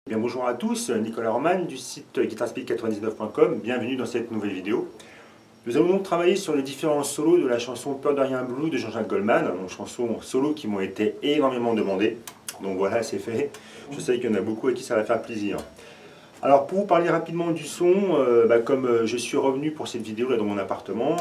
Bien, bonjour à tous, Nicolas Roman du site guitarspeak99.com, bienvenue dans cette nouvelle vidéo. Nous allons donc travailler sur les différents solos de la chanson Peur de rien Blue de Jean-Jacques Goldman, donc chansons solo qui m'ont été énormément demandées. Donc voilà, c'est fait. Je sais qu'il y en a beaucoup à qui ça va faire plaisir. Alors pour vous parler rapidement du son, comme je suis revenu pour cette vidéo là dans mon appartement,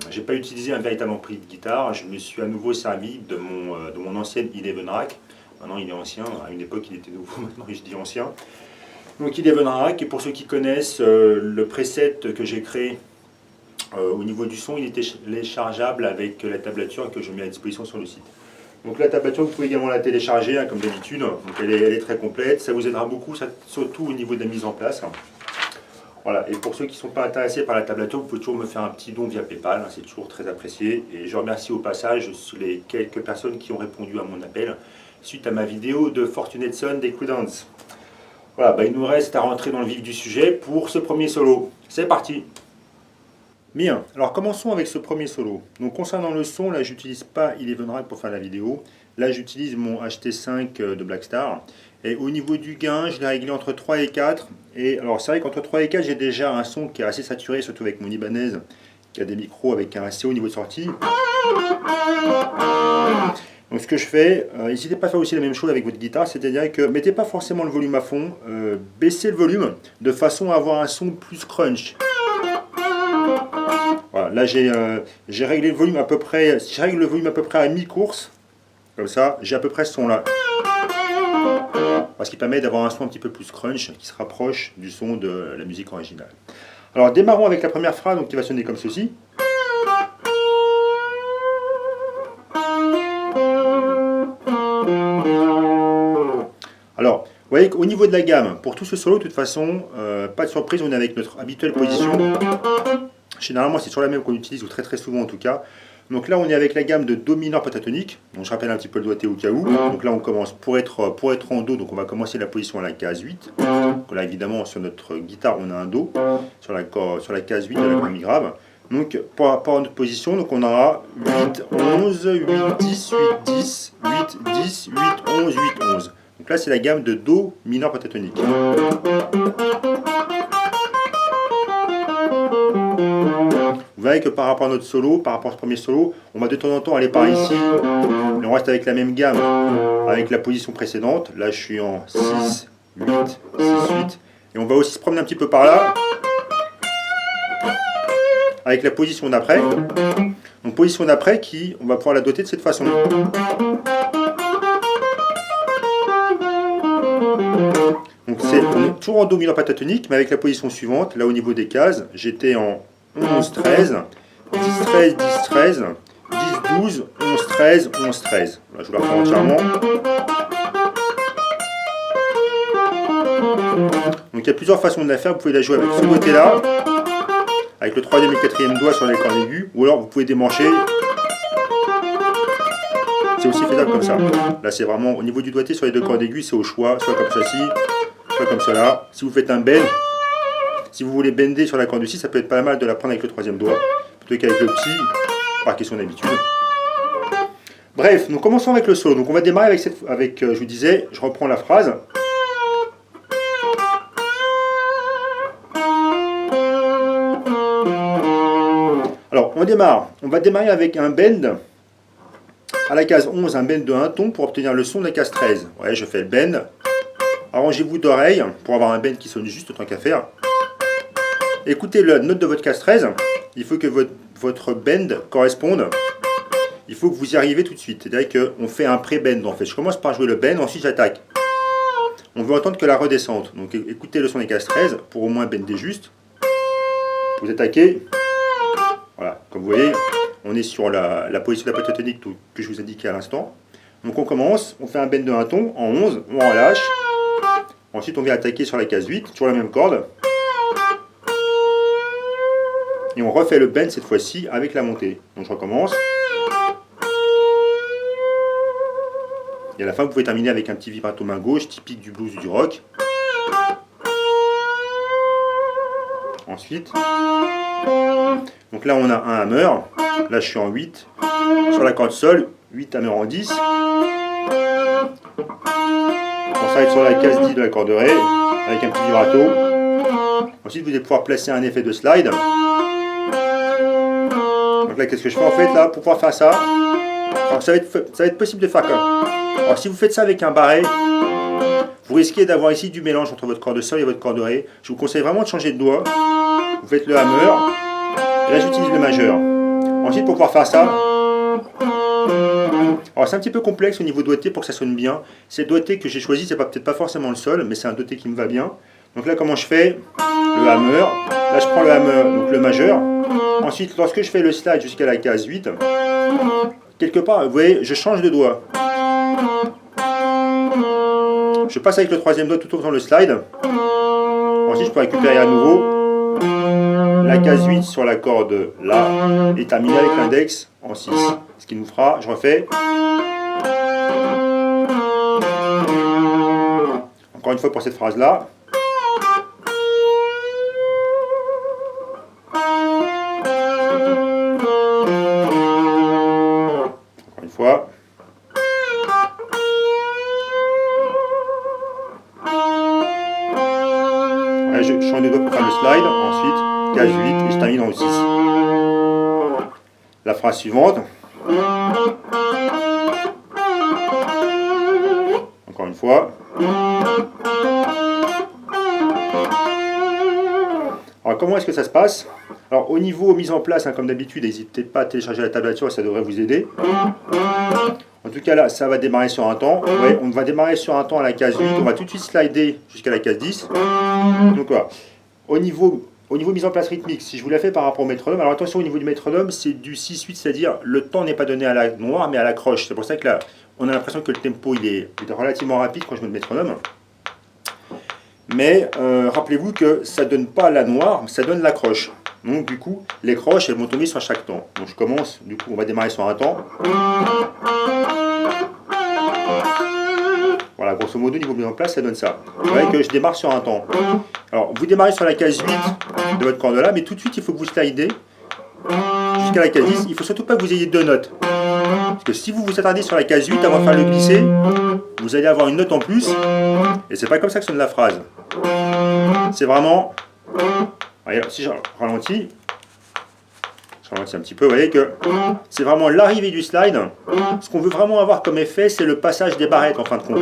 j'ai pas utilisé un véritable ampli de guitare, je me suis à nouveau servi de mon ancienne Eleven Rack. Maintenant il est ancien, à une époque il était nouveau, maintenant je dis ancien. Donc Eleven Rack, et pour ceux qui connaissent le preset que j'ai créé au niveau du son, il était téléchargeable avec la tablature que je mets à disposition sur le site. Donc la tablature, vous pouvez également la télécharger comme d'habitude, donc elle est très complète, ça vous aidera beaucoup, surtout au niveau de la mise en place. Voilà, et pour ceux qui ne sont pas intéressés par la tablature, vous pouvez toujours me faire un petit don via Paypal, c'est toujours très apprécié. Et je remercie au passage les quelques personnes qui ont répondu à mon appel suite à ma vidéo de Fortunate Son des Creedence. Voilà, il nous reste à rentrer dans le vif du sujet pour ce premier solo. C'est parti! Bien, alors commençons avec ce premier solo. Donc concernant le son, là j'utilise pas Eleven Rack pour faire la vidéo. Là j'utilise mon HT5 de Blackstar. Et au niveau du gain, je l'ai réglé entre 3 et 4. Et alors c'est vrai qu'entre 3 et 4, j'ai déjà un son qui est assez saturé, surtout avec mon Ibanez, qui a des micros avec un assez haut niveau de sortie. Donc ce que je fais, n'hésitez pas à faire aussi la même chose avec votre guitare, c'est-à-dire que mettez pas forcément le volume à fond, baissez le volume de façon à avoir un son plus crunch. Voilà, là j'ai réglé le volume à peu près, si je règle le volume à peu près à mi-course, comme ça, j'ai à peu près ce son là. Ce qui permet d'avoir un son un petit peu plus crunch, qui se rapproche du son de la musique originale. Alors démarrons avec la première phrase, donc, qui va sonner comme ceci. Alors, vous voyez qu'au niveau de la gamme, pour tout ce solo, de toute façon, pas de surprise, on est avec notre habituelle position. Généralement, c'est sur la même qu'on utilise, ou très très souvent en tout cas. Donc là, on est avec la gamme de Do mineur pentatonique. Donc je rappelle un petit peu le doigté au cas où. Donc là, on commence pour être en Do, donc on va commencer la position à la case 8. Donc là, évidemment, sur notre guitare, on a un Do sur la case 8 de la gamme grave. Donc pour rapport à notre position, donc on aura 8, 11, 8, 10, 8, 10, 8, 10, 8, 11, 8, 11. Donc là, c'est la gamme de Do mineur pentatonique. Vous voyez que par rapport à notre solo, par rapport à ce premier solo, on va de temps en temps aller par ici, et on reste avec la même gamme, avec la position précédente. Là, je suis en 6, 8, 6, 8. Et on va aussi se promener un petit peu par là, avec la position d'après. Donc position d'après qui, on va pouvoir la doter de cette façon. Donc on est toujours en Do mineur pentatonique, mais avec la position suivante. Là, au niveau des cases, j'étais en 11, 13, 10, 13, 10, 13, 10, 12, 11, 13, 11, 13. Là, je vous la reprends entièrement. Donc il y a plusieurs façons de la faire. Vous pouvez la jouer avec ce doigté-là, avec le troisième et quatrième doigt sur les cordes aiguës, ou alors vous pouvez démancher. C'est aussi faisable comme ça. Là, c'est vraiment au niveau du doigté sur les deux cordes aiguës, c'est au choix, soit comme ceci, soit comme cela. Si vous faites un bend, si vous voulez bender sur la corde du 6, ça peut être pas mal de la prendre avec le troisième doigt, plutôt qu'avec le petit, par question d'habitude. Bref, nous commençons avec le solo. Donc on va démarrer avec je vous disais, je reprends la phrase. Alors on va démarrer avec un bend à la case 11, un bend de 1 ton pour obtenir le son de la case 13. Ouais, je fais le bend. Arrangez-vous d'oreille pour avoir un bend qui sonne juste autant qu'à faire. Écoutez la note de votre case 13, il faut que votre bend corresponde, il faut que vous y arriviez tout de suite. C'est-à-dire qu'on fait un pré-bend en fait. Je commence par jouer le bend, ensuite j'attaque. On veut entendre que la redescente. Donc écoutez le son des cases 13 pour au moins bender juste. Vous attaquez. Voilà, comme vous voyez, on est sur la position de la pentatonique que je vous indiquais à l'instant. Donc on commence, on fait un bend de 1 ton en 11, on relâche. Ensuite on vient attaquer sur la case 8, sur la même corde. Et on refait le bend cette fois-ci avec la montée. Donc je recommence. Et à la fin, vous pouvez terminer avec un petit vibrato main gauche, typique du blues ou du rock. Ensuite, donc là on a un hammer. Là je suis en 8. Sur la corde sol, 8 hammer en 10. s'arrête sur la case 10 de la corde Ré, avec un petit vibrato. Ensuite, vous allez pouvoir placer un effet de slide. Donc là, qu'est-ce que je fais en fait là, pour pouvoir faire ça? Alors, ça va être possible de faire comme. Alors, si vous faites ça avec un barré, vous risquez d'avoir ici du mélange entre votre corde Sol et votre corde Ré. Je vous conseille vraiment de changer de doigt. Vous faites le hammer, et là j'utilise le majeur. Ensuite, pour pouvoir faire ça, alors c'est un petit peu complexe au niveau doigté pour que ça sonne bien. C'est le doigté que j'ai choisi, c'est peut-être pas forcément le Sol, mais c'est un doigté qui me va bien. Donc là, comment je fais? Le hammer. Là, je prends le hammer, donc le majeur. Ensuite, lorsque je fais le slide jusqu'à la case 8, quelque part, vous voyez, je change de doigt. Je passe avec le troisième doigt tout en faisant le slide. Ensuite, je peux récupérer à nouveau la case 8 sur la corde là et terminer avec l'index en 6. Ce qui nous fera, je refais. Encore une fois pour cette phrase là. Encore une fois. Là, je change de doigt pour faire le slide. Ensuite, case 8 et je termine en 6. La phrase suivante. Encore une fois. Alors comment est-ce que ça se passe? Alors au niveau mise en place, hein, comme d'habitude, n'hésitez pas à télécharger la tablature, ça devrait vous aider. En tout cas là, ça va démarrer sur un temps. Ouais, on va démarrer sur un temps à la case 8, on va tout de suite slider jusqu'à la case 10. Donc voilà. Au niveau mise en place rythmique, si je vous la fais par rapport au métronome, alors attention au niveau du métronome, c'est du 6-8, c'est-à-dire le temps n'est pas donné à la noire mais à la croche. C'est pour ça que là, on a l'impression que le tempo il est relativement rapide quand je mets le métronome. Mais rappelez-vous que ça ne donne pas la noire, ça donne la croche. Donc du coup, les croches elles vont tomber sur chaque temps. Donc je commence, du coup on va démarrer sur un temps. Voilà, grosso modo, niveau mise en place, ça donne ça. Vous voyez que je démarre sur un temps. Alors, vous démarrez sur la case 8 de votre corde là, mais tout de suite, il faut que vous slidez jusqu'à la case 10. Il ne faut surtout pas que vous ayez deux notes. Parce que si vous vous attardez sur la case 8 avant de faire le glisser, vous allez avoir une note en plus. Et c'est pas comme ça que sonne la phrase. C'est vraiment... Voyez, si je ralentis un petit peu, vous voyez que c'est vraiment l'arrivée du slide. Ce qu'on veut vraiment avoir comme effet, c'est le passage des barrettes en fin de compte.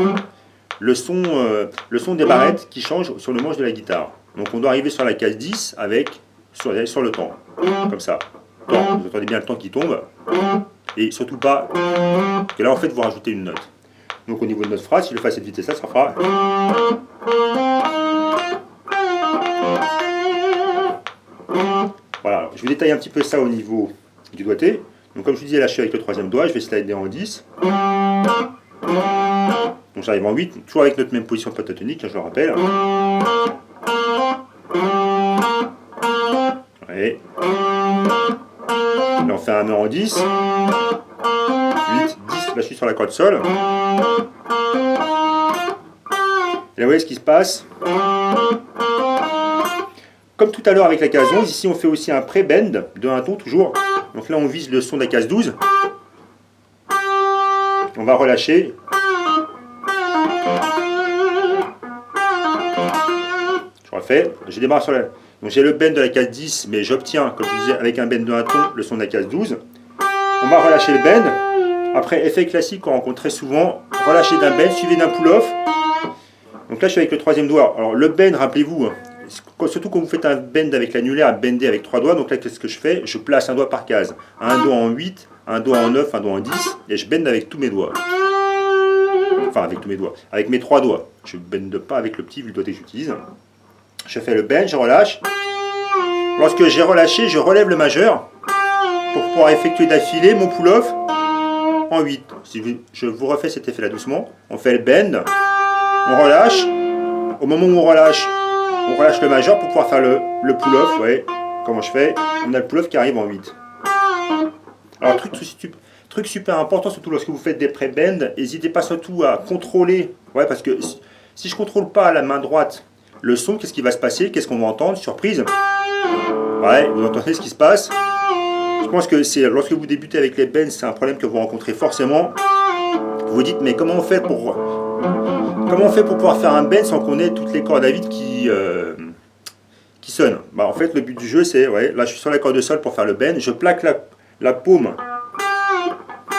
Le son des barrettes qui change sur le manche de la guitare. Donc on doit arriver sur la case 10 avec sur le temps. Comme ça. Temps, vous entendez bien le temps qui tombe. Et surtout pas que là en fait vous rajoutez une note. Donc au niveau de notre phrase, si je le fais à cette vitesse-là, ça fera... Voilà, je vais détailler un petit peu ça au niveau du doigté. Donc comme je vous disais, là je suis avec le troisième doigt, je vais slider en 10. Donc j'arrive en 8, toujours avec notre même position pentatonique, je le rappelle. Ouais. Là on fait un hammer en 10. 8, 10, là je suis sur la corde Sol. Et là vous voyez ce qui se passe. Comme tout à l'heure avec la case 11, ici on fait aussi un pré-bend de un ton toujours. Donc là on vise le son de la case 12. On va relâcher. Je refais. Je démarre sur la... Donc j'ai le bend de la case 10, mais j'obtiens, comme je disais, avec un bend de un ton, le son de la case 12. On va relâcher le bend. Après, effet classique qu'on rencontre très souvent, relâcher d'un bend suivi d'un pull-off. Donc là je suis avec le troisième doigt. Alors le bend, rappelez-vous, surtout quand vous faites un bend avec l'annulaire, à bender avec 3 doigts, donc là qu'est-ce que je fais? Je place un doigt par case. Un doigt en 8, un doigt en 9, un doigt en 10, et je bende avec tous mes doigts. Enfin avec tous mes doigts, avec mes 3 doigts. Je ne bende pas avec le petit vu le doigté que j'utilise. Je fais le bend, je relâche. Lorsque j'ai relâché, je relève le majeur pour pouvoir effectuer d'affilée mon pull-off en 8. Si je vous refais cet effet là doucement. On fait le bend, on relâche. Au moment où on relâche le majeur pour pouvoir faire le pull-off. Vous voyez comment je fais? On a le pull-off qui arrive en 8. Alors truc super important, surtout lorsque vous faites des pré-bends, n'hésitez pas surtout à contrôler. Ouais, parce que si je ne contrôle pas à la main droite le son, qu'est-ce qui va se passer? Qu'est-ce qu'on va entendre? Surprise. Ouais, vous entendez ce qui se passe? Je pense que c'est lorsque vous débutez avec les bends, c'est un problème que vous rencontrez forcément. Vous vous dites, mais comment on fait pour comment on fait pour pouvoir faire un bend sans qu'on ait toutes les cordes à vide qui sonnent? Bah, en fait, le but du jeu, c'est, ouais, là je suis sur la corde de sol pour faire le bend, je plaque la paume.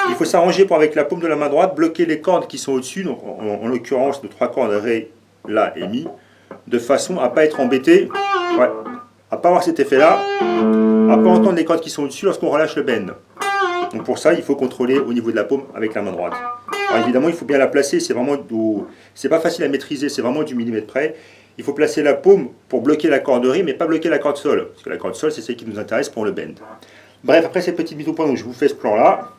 Il faut s'arranger pour, avec la paume de la main droite, bloquer les cordes qui sont au-dessus, donc en l'occurrence, de 3 cordes Ré, La et Mi, de façon à ne pas être embêté, ouais, à ne pas avoir cet effet-là, à ne pas entendre les cordes qui sont au-dessus lorsqu'on relâche le bend. Donc pour ça, il faut contrôler au niveau de la paume avec la main droite. Alors évidemment, il faut bien la placer, c'est pas facile à maîtriser, c'est vraiment du millimètre près. Il faut placer la paume pour bloquer la corde Ré, mais pas bloquer la corde Sol, parce que la corde Sol, c'est celle qui nous intéresse pour le bend. Bref, après cette petite mise au point, donc je vous fais ce plan-là.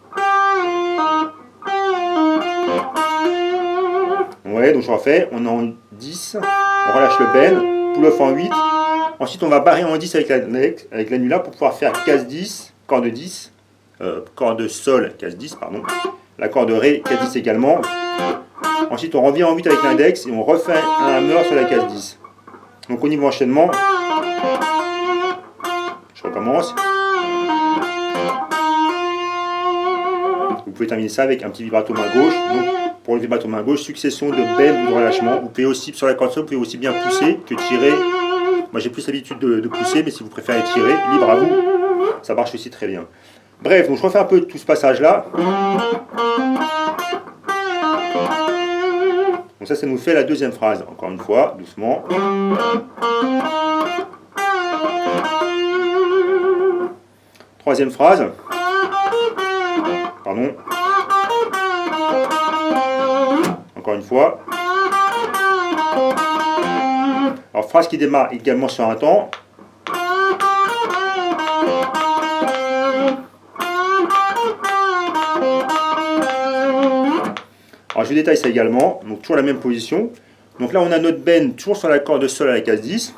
Ouais, donc je refais, on est en 10, on relâche le bend, pull-off en 8. Ensuite, on va barrer en 10 avec l'annula pour pouvoir faire case 10, corde 10, corde Sol, case 10, pardon. La corde Ré, case 10 également. Ensuite, on revient en 8 avec l'index et on refait un hammer sur la case 10. Donc au niveau enchaînement, je recommence. Vous pouvez terminer ça avec un petit vibrato main gauche. Donc, pour le vibrato main gauche, succession de bend ou de relâchement. Vous pouvez aussi, sur la corde sol, vous pouvez aussi bien pousser que tirer. Moi j'ai plus l'habitude de pousser, mais si vous préférez tirer, libre à vous, ça marche aussi très bien. Bref, donc je refais un peu tout ce passage-là. Donc ça nous fait la deuxième phrase. Encore une fois, doucement. Troisième phrase. Pardon. Encore une fois. Alors phrase qui démarre également sur un temps. Alors je détaille ça également, donc toujours la même position. Donc là on a notre bend toujours sur la corde de sol à la case 10.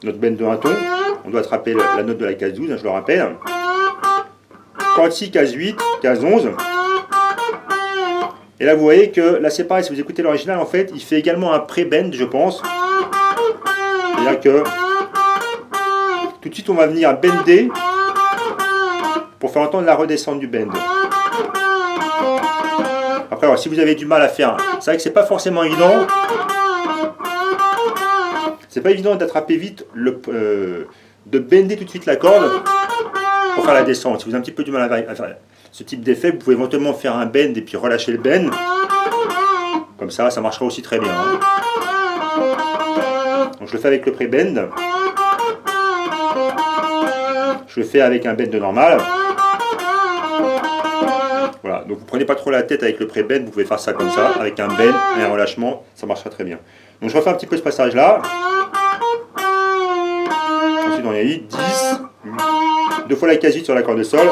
Notre bend de un ton. On doit attraper la note de la case 12, je le rappelle. Corde 6, case 8, case 11. Et là vous voyez que là c'est pareil, si vous écoutez l'original en fait, il fait également un pré-bend je pense. C'est-à-dire que tout de suite on va venir bender pour faire entendre la redescente du bend. Après alors, si vous avez du mal à faire, c'est vrai que c'est pas forcément évident. C'est pas évident d'attraper vite, de bender tout de suite la corde pour faire la descente. Si vous avez un petit peu du mal à faire ce type d'effet, vous pouvez éventuellement faire un bend et puis relâcher le bend. Comme ça marchera aussi très bien. Donc je le fais avec le pré-bend. Je le fais avec un bend normal. Voilà, donc vous prenez pas trop la tête avec le pré-bend, vous pouvez faire ça comme ça, avec un bend et un relâchement, ça marchera très bien. Donc je refais un petit peu ce passage-là. Ensuite on a 8, 10, 8. Deux fois la case 8 sur la corde de sol.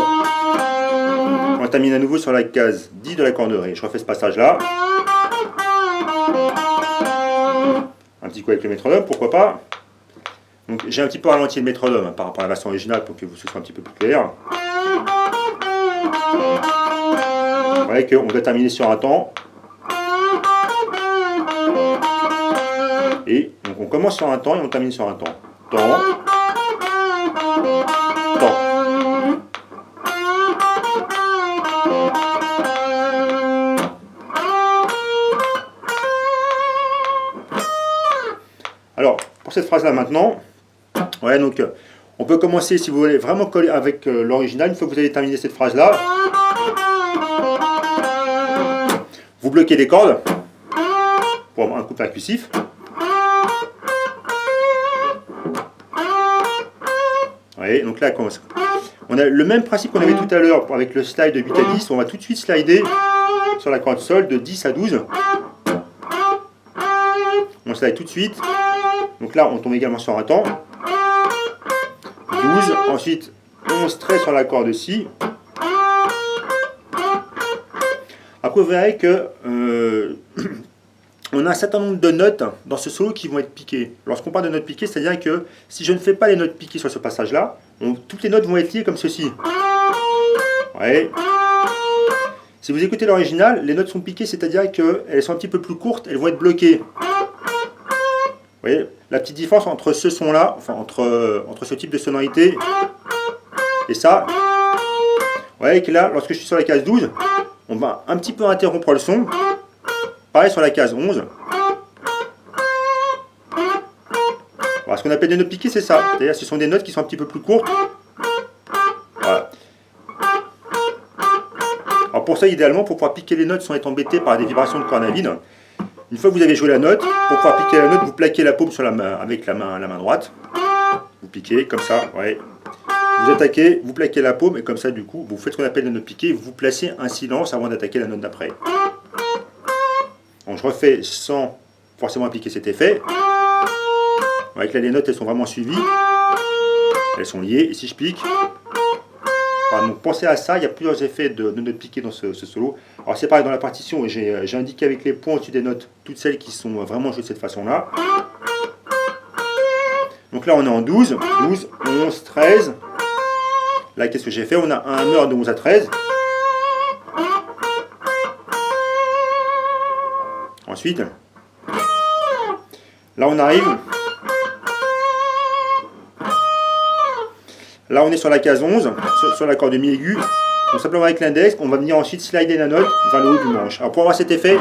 On termine à nouveau sur la case 10 de la corde de Ré. Je refais ce passage-là. Un petit coup avec le métronome, pourquoi pas. Donc j'ai un petit peu ralenti le métronome par rapport à la version originale pour que ce soit un petit peu plus clair. Vous voyez qu'on doit terminer sur un temps. Et donc on commence sur un temps et on termine sur un temps. Temps. Temps. Alors, pour cette phrase-là maintenant, ouais, donc on peut commencer, si vous voulez vraiment coller avec l'original, une fois que vous avez terminé cette phrase-là, vous bloquez les cordes pour avoir un coup percussif. Ouais, donc là, on a le même principe qu'on avait tout à l'heure avec le slide de 8 à 10, on va tout de suite slider sur la corde sol de 10 à 12. On slide tout de suite. Donc là, on tombe également sur un temps. 12. Ensuite, 11 traits sur la corde Si. Après, vous verrez que on a un certain nombre de notes dans ce solo qui vont être piquées. Lorsqu'on parle de notes piquées, c'est-à-dire que si je ne fais pas les notes piquées sur ce passage-là, toutes les notes vont être liées comme ceci. Ouais. Si vous écoutez l'original, les notes sont piquées, c'est-à-dire qu'elles sont un petit peu plus courtes, elles vont être bloquées. Vous voyez la petite différence entre ce son-là, enfin entre ce type de sonorité et ça. Vous voyez que là, lorsque je suis sur la case 12, on va un petit peu interrompre le son. Pareil sur la case 11. Alors, ce qu'on appelle des notes piquées, c'est ça. C'est-à-dire ce sont des notes qui sont un petit peu plus courtes. Voilà. Alors pour ça, idéalement, pour pouvoir piquer les notes sans être embêté par des vibrations de cornavine, une fois que vous avez joué la note, pour pouvoir piquer la note, vous plaquez la paume sur la main avec la main droite. Vous piquez comme ça, ouais. Vous attaquez, vous plaquez la paume et comme ça, du coup, vous faites ce qu'on appelle la note piquée. Vous placez un silence avant d'attaquer la note d'après. Donc je refais sans forcément appliquer cet effet. Avec là, les notes, elles sont vraiment suivies. Elles sont liées. Et si je pique, voilà, donc pensez à ça. Il y a plusieurs effets de notes piquées dans ce solo. Alors c'est pareil dans la partition. J'ai indiqué avec les points au-dessus des notes toutes celles qui sont vraiment jouées de cette façon-là. Donc là, on est en 12, 12, 11, 13. Là, qu'est-ce que j'ai fait? On a un hammer de 11 à 13. Ensuite, là, on arrive. Là, on est sur la case 11, sur l'accord de mi aigu. Donc, simplement avec l'index, on va venir ensuite slider la note vers le haut du manche. Alors, pour avoir cet effet,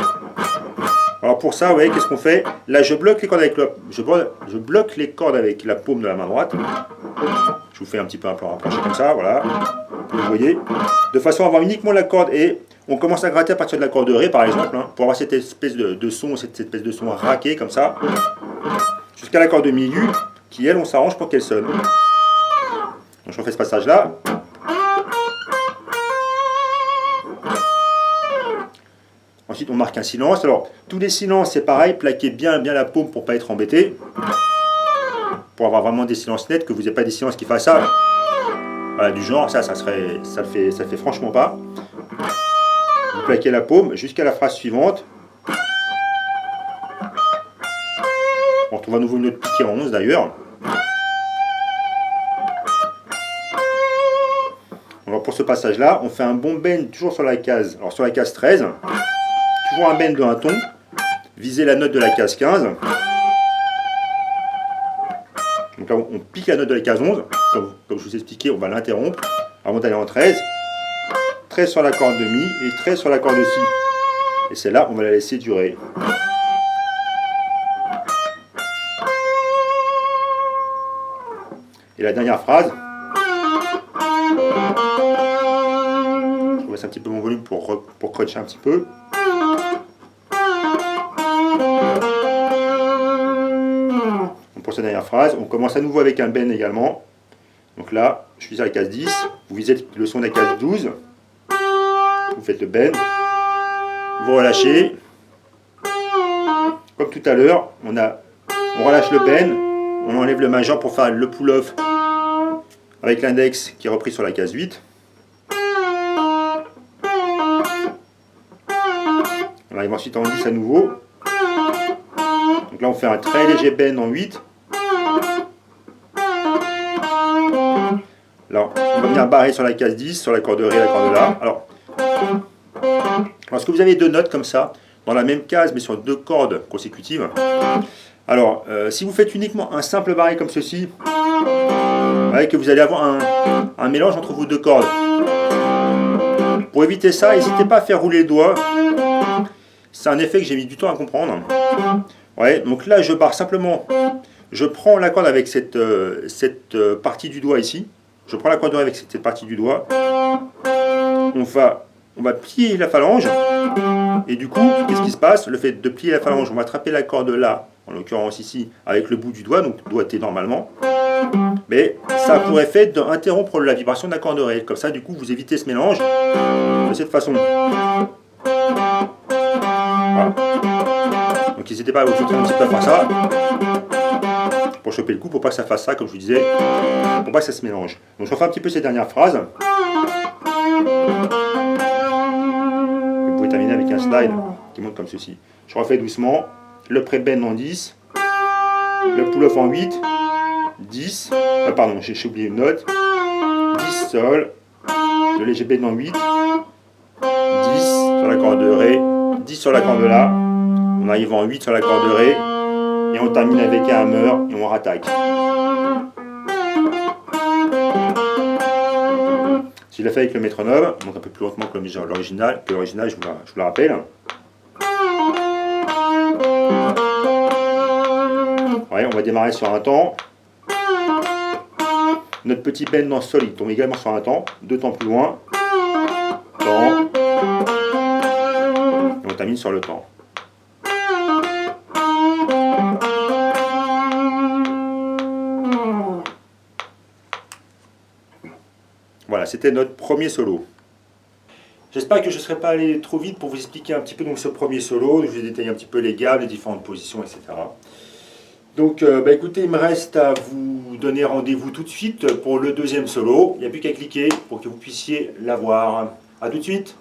alors pour ça, vous voyez, qu'est-ce qu'on fait? Là, je bloque les cordes avec je bloque les cordes avec la paume de la main droite. Je vous fais un petit peu un plan rapproché comme ça, voilà. Vous voyez, de façon à avoir uniquement la corde et on commence à gratter à partir de la corde de Ré, par exemple, hein, pour avoir cette espèce de son, cette espèce de son raqué comme ça, jusqu'à la corde de mi aigu, qui elle, on s'arrange pour qu'elle sonne. Donc je refais ce passage-là. Ensuite, on marque un silence. Alors, tous les silences, c'est pareil. Plaquez bien la paume pour ne pas être embêté. Pour avoir vraiment des silences nets, que vous n'ayez pas des silences qui fassent ça. Voilà, du genre, ça le fait franchement pas. Vous plaquez la paume jusqu'à la phrase suivante. On retrouve à nouveau une note piquée en 11 d'ailleurs. Alors pour ce passage-là, on fait un bon bend toujours sur la case. Alors sur la case 13, toujours un bend de un ton. Visez la note de la case 15. Donc là, on pique la note de la case 11. Comme je vous ai expliqué, on va l'interrompre avant d'aller en 13. 13 sur la corde de mi et 13 sur la corde de si. Et celle-là, on va la laisser durer. Et la dernière phrase. Je baisse un petit peu mon volume pour cruncher un petit peu. Donc pour cette dernière phrase, on commence à nouveau avec un bend également. Donc là, je suis à la case 10. Vous visez le son de la case 12. Vous faites le bend. Vous relâchez. Comme tout à l'heure, on relâche le bend. On enlève le majeur pour faire le pull-off avec l'index qui est repris sur la case 8. On arrive ensuite en 10 à nouveau. Donc là on fait un très léger bend en 8. Là on va venir barrer sur la case 10, sur la corde de Ré et la corde de La. Alors, lorsque vous avez deux notes comme ça, dans la même case mais sur deux cordes consécutives, alors si vous faites uniquement un simple barré comme ceci, vous voyez que vous allez avoir un mélange entre vos deux cordes. Pour éviter ça, n'hésitez pas à faire rouler le doigt. C'est un effet que j'ai mis du temps à comprendre. Ouais, donc là, je barre simplement. Je prends la corde avec cette partie du doigt ici. Je prends la corde avec cette partie du doigt. On va plier la phalange. Et du coup, qu'est-ce qui se passe? Le fait de plier la phalange, on va attraper la corde là, en l'occurrence ici, avec le bout du doigt, donc doigté normalement. Mais ça a pour effet d'interrompre la vibration de la corde de Ré. Comme ça, du coup, vous évitez ce mélange de cette façon. Voilà. Donc n'hésitez pas à vous choper un petit peu à faire ça pour choper le coup, pour pas que ça fasse ça, comme je vous disais, pour pas que ça se mélange. Donc je refais un petit peu ces dernières phrases. Vous pouvez terminer avec un slide qui monte comme ceci. Je refais doucement le pré-bend en 10, le pull-off en 8, 10, pardon, j'ai oublié une note, 10 sol, le léger bend en 8, 10 sur la corde de Ré, 10 sur la corde de La, on arrive en 8 sur la corde de Ré, et on termine avec un hammer et on rattaque. Je l'ai fait avec le métronome, donc un peu plus lentement que l'original, je vous le rappelle. démarrer. On va démarrer sur un temps. Notre petit bend dans le sol, il tombe également sur un temps. 2 temps plus loin. Temps. Et on termine sur le temps. Voilà, c'était notre premier solo. J'espère que je ne serai pas allé trop vite pour vous expliquer un petit peu donc, ce premier solo. Je vais détailler un petit peu les gammes, les différentes positions, etc. Donc écoutez, il me reste à vous donner rendez-vous tout de suite pour le deuxième solo. Il n'y a plus qu'à cliquer pour que vous puissiez l'avoir. A tout de suite.